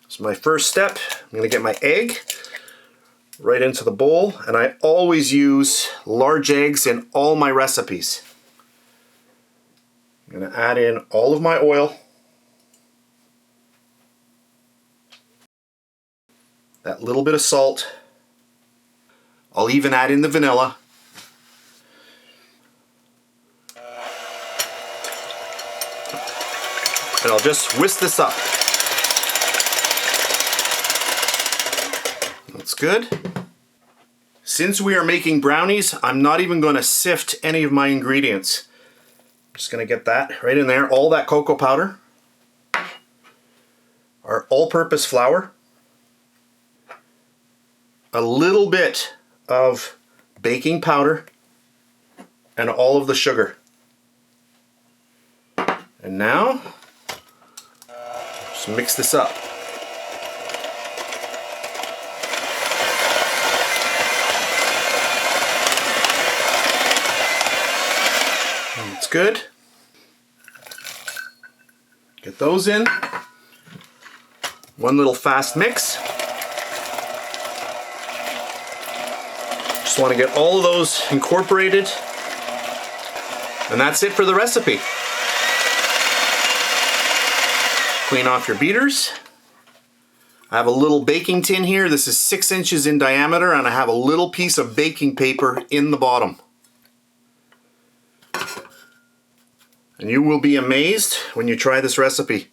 So my first step, I'm going to get my egg right into the bowl, and I always use large eggs in all my recipes. I'm going to add in all of my oil, that little bit of salt. I'll even add in the vanilla. And I'll just whisk this up. That's good. Since we are making brownies, I'm not even going to sift any of my ingredients. I'm just going to get that right in there. All that cocoa powder, our all-purpose flour, a little bit of baking powder, and all of the sugar. And now, just mix this up. That's good. Get those in. One little fast mix. Just want to get all of those incorporated. And that's it for the recipe. Clean off your beaters. I have a little baking tin here. This is 6 inches in diameter, and I have a little piece of baking paper in the bottom. And you will be amazed when you try this recipe.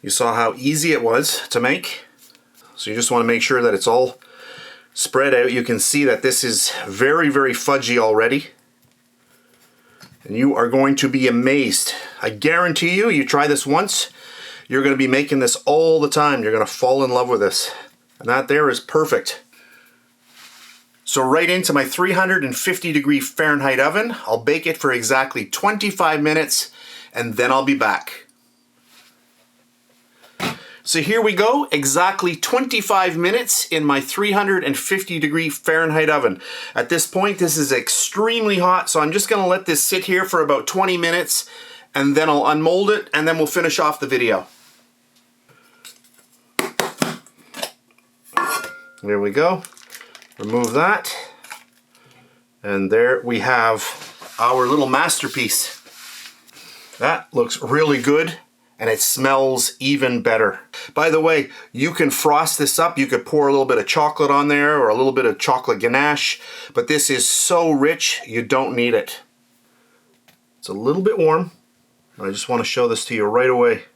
You saw how easy it was to make. So you just want to make sure that it's all spread out. You can see that this is very, very fudgy already. And you are going to be amazed. I guarantee you, you try this once, you're going to be making this all the time. You're going to fall in love with this. And that there is perfect. So right into my 350-degree Fahrenheit oven. I'll bake it for exactly 25 minutes, and then I'll be back. So here we go, exactly 25 minutes in my 350-degree Fahrenheit oven. At this point, this is extremely hot, so I'm just going to let this sit here for about 20 minutes, and then I'll unmold it, and then we'll finish off the video. There we go. Remove that. And there we have our little masterpiece. That looks really good, and it smells even better. By the way, you can frost this up. You could pour a little bit of chocolate on there or a little bit of chocolate ganache, but this is so rich, you don't need it. It's a little bit warm. I just want to show this to you right away.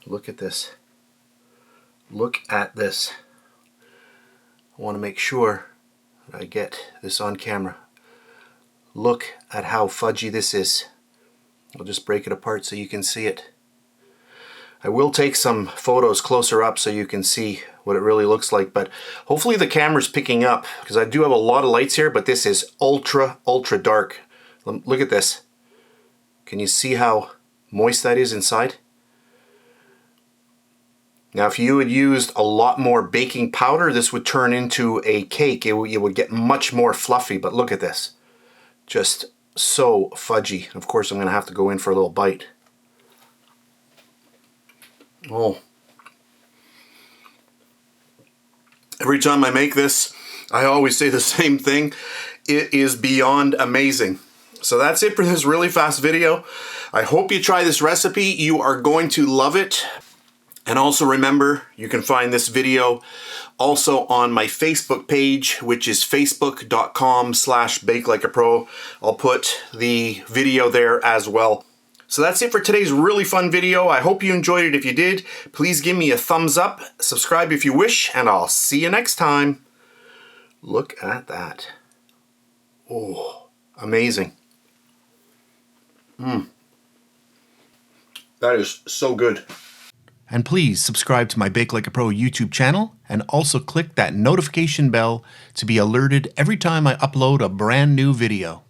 Look at this. Look at this. I want to make sure that I get this on camera. Look at how fudgy this is. I'll just break it apart so you can see it. I will take some photos closer up so you can see what it really looks like, but hopefully the camera's picking up, because I do have a lot of lights here, but this is ultra, ultra dark. Look at this. Can you see how moist that is inside? Now, if you had used a lot more baking powder, this would turn into a cake. You would get much more fluffy, but look at this. Just so fudgy. Of course, I'm going to have to go in for a little bite. Oh. Every time I make this, I always say the same thing. It is beyond amazing. So that's it for this really fast video. I hope you try this recipe. You are going to love it. And also remember, you can find this video also on my Facebook page, which is facebook.com/bakelikeapro. I'll put the video there as well. So that's it for today's really fun video. I hope you enjoyed it. If you did, please give me a thumbs up, subscribe if you wish, and I'll see you next time. Look at that. Oh, amazing. That is so good. And please subscribe to my Bake Like a Pro YouTube channel, and also click that notification bell to be alerted every time I upload a brand new video.